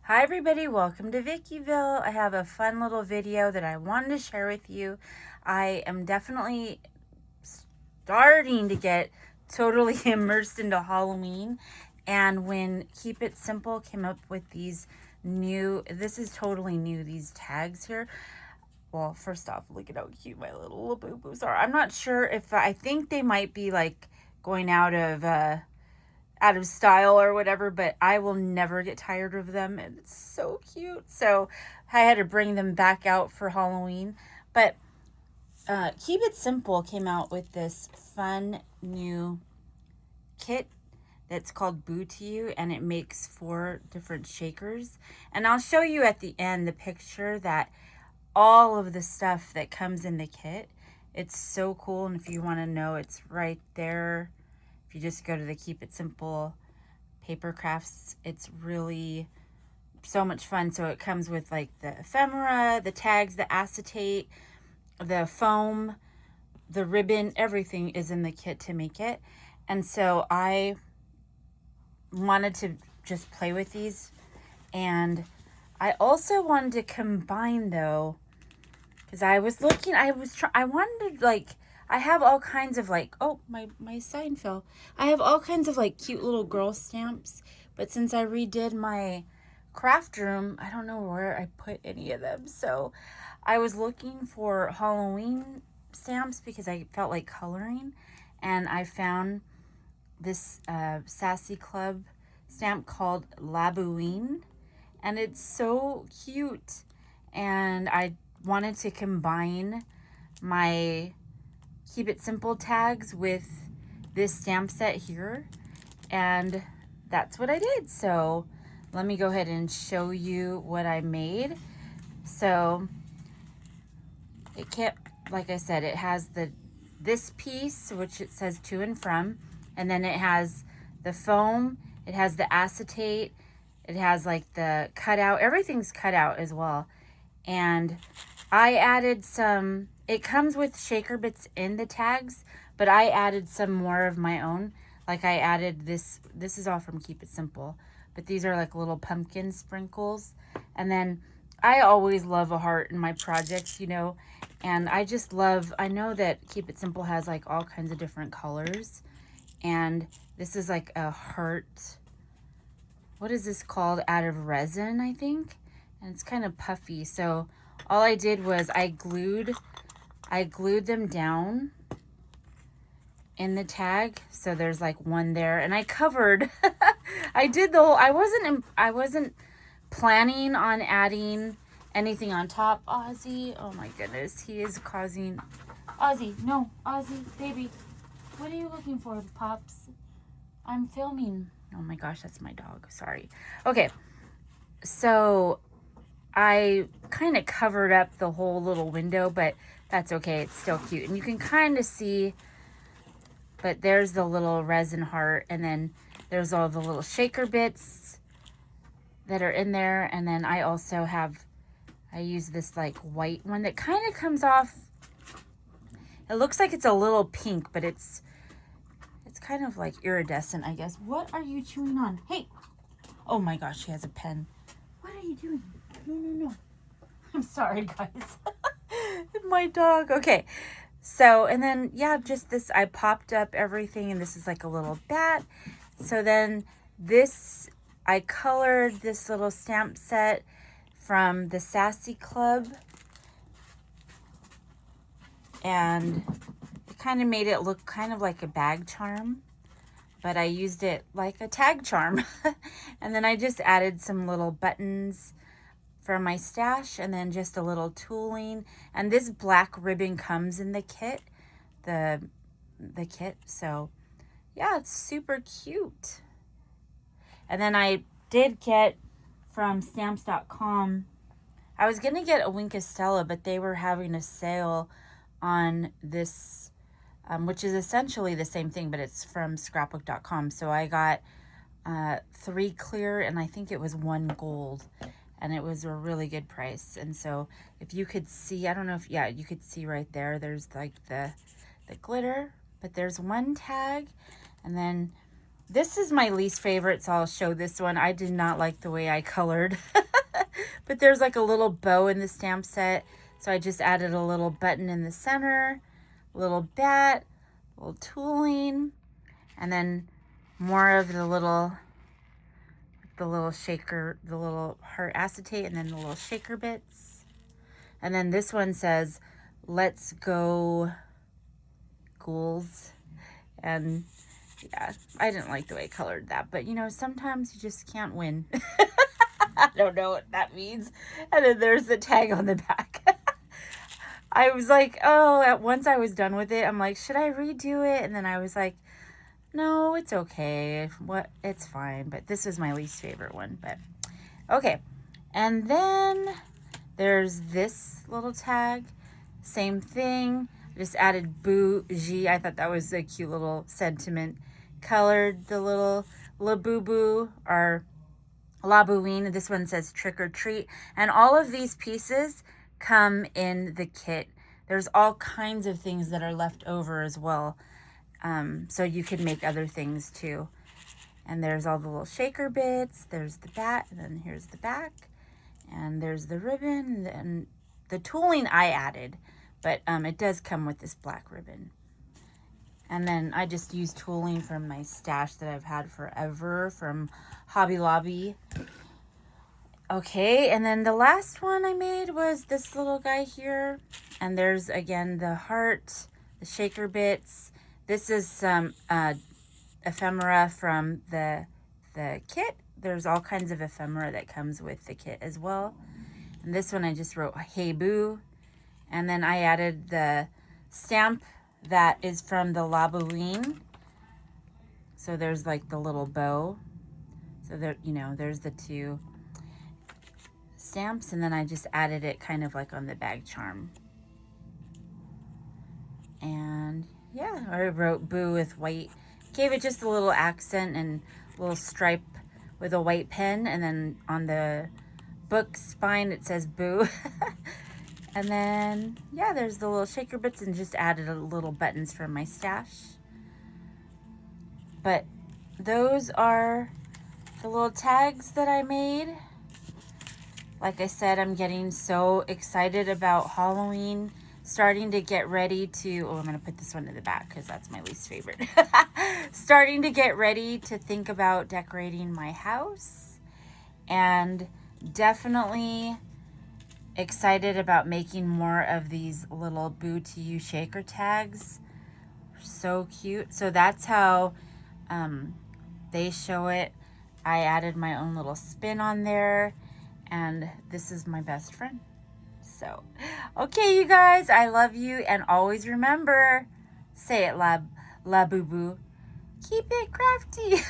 Hi everybody, welcome to Vickyville. I have a fun little video that I wanted to share with you. I am definitely starting to get totally immersed into Halloween, and when Keep It Simple came up with these this is totally new, these tags here. Well, first off, look at how cute my little LABUWEENs are. I'm not sure if, I think they might be like going out of style or whatever, but I will never get tired of them. And it's so cute. So I had to bring them back out for Halloween. But Keep It Simple came out with this fun new kit that's called Boo to You, and it makes 4 different shakers. And I'll show you at the end the picture that all of the stuff that comes in the kit. It's so cool, and if you want to know, it's right there. If you just go to the Keep It Simple paper crafts, it's really so much fun. So it comes with like the ephemera, the tags, the acetate, the foam, the ribbon, everything is in the kit to make it. And so I wanted to just play with these, and I also wanted to combine though, because I was looking, I wanted to, like, I have all kinds of like, oh, my sign fell. I have all kinds of like cute little girl stamps, but since I redid my craft room, I don't know where I put any of them. So I was looking for Halloween stamps because I felt like coloring, and I found this SASSY Club stamp called LABUWEEN, and it's so cute. And I wanted to combine my Keep It Simple tags with this stamp set here, and that's what I did. So let me go ahead and show you what I made. So it can't, like I said, it has this piece, which it says to and from, and then it has the foam, it has the acetate, it has like the cutout, everything's cut out as well. And I added some, it comes with shaker bits in the tags, but I added some more of my own. Like I added this is all from Keep It Simple, but these are like little pumpkin sprinkles. And then I always love a heart in my projects, you know, and I just love, I know that Keep It Simple has like all kinds of different colors, and this is like a heart. What is this called? Out of resin, I think. And it's kind of puffy. So all I did was I glued them down in the tag. So there's like one there, and I covered, I did the whole, I wasn't planning on adding anything on top. Ozzy, oh my goodness, he is causing, Ozzy, no, Ozzy, baby, what are you looking for, Pops? I'm filming. Oh my gosh, that's my dog. Sorry. Okay, so I kind of covered up the whole little window, but that's okay. It's still cute. And you can kind of see, but there's the little resin heart, and then there's all the little shaker bits that are in there. And then I also have, I use this like white one that kind of comes off. It looks like it's a little pink, but it's kind of like iridescent, I guess. What are you chewing on? Hey! Oh my gosh, she has a pen. What are you doing? No. I'm sorry, guys. My dog. Okay. So, and then, yeah, just this, I popped up everything, and this is like a little bat. So then this, I colored this little stamp set from the SASSY Club, and it kind of made it look kind of like a bag charm, but I used it like a tag charm. And then I just added some little buttons from my stash, and then just a little tooling. And this black ribbon comes in the kit, the kit. So yeah, it's super cute. And then I did get from stamps.com, I was gonna get a Wink of Stella, but they were having a sale on this, which is essentially the same thing, but it's from scrapbook.com. So I got 3 clear, and I think it was 1 gold, and it was a really good price. And so if you could see, I don't know if, yeah, you could see right there, there's like the glitter, but there's 1 tag, and then This is my least favorite, so I'll show this one. I did not like the way I colored. But there's like a little bow in the stamp set. So I just added a little button in the center, a little bat, a little tooling, and then more of the little shaker, the little heart acetate, and then the little shaker bits. And then this one says, "Let's go ghouls." And yeah, I didn't like the way I colored that, but you know, sometimes you just can't win. I don't know what that means. And then there's the tag on the back. I was like, oh, once I was done with it, I'm like, should I redo it? And then I was like, no, it's okay. It's fine. But this was my least favorite one. But okay. And then there's this little tag. Same thing. I just added bougie. I thought that was a cute little sentiment. Colored the little LABUWEEN or LABUWEEN. This one says trick or treat. And all of these pieces come in the kit. There's all kinds of things that are left over as well. So you could make other things too. And there's all the little shaker bits. There's the bat, and then here's the back. And there's the ribbon, and the tooling I added, but it does come with this black ribbon. And then I just used tooling from my stash that I've had forever from Hobby Lobby. Okay, and then the last one I made was this little guy here. And there's, again, the heart, the shaker bits. This is some ephemera from the kit. There's all kinds of ephemera that comes with the kit as well. And this one I just wrote, "Hey Boo." And then I added the stamp that is from the LABUWEEN. So there's like the little bow. So there, you know, there's the two stamps, and then I just added it kind of like on the bag charm. And yeah, I wrote "Boo" with white. Gave it just a little accent and a little stripe with a white pen, and then on the book spine it says "Boo." And then yeah, there's the little shaker bits, and just added a little buttons from my stash. But those are the little tags that I made. Like I said, I'm getting so excited about Halloween. Starting to get ready to, oh, I'm going to put this one in the back because that's my least favorite. Starting to get ready to think about decorating my house. And definitely excited about making more of these little Boo to You shaker tags. So cute. So that's how they show it. I added my own little spin on there. And this is my best friend. So, okay, you guys, I love you. And always remember, say it, LABUWEEN, keep it crafty.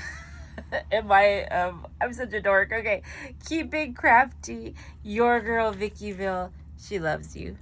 I'm such a dork. Okay, keep it crafty. Your girl, VICKYVILLE, she loves you.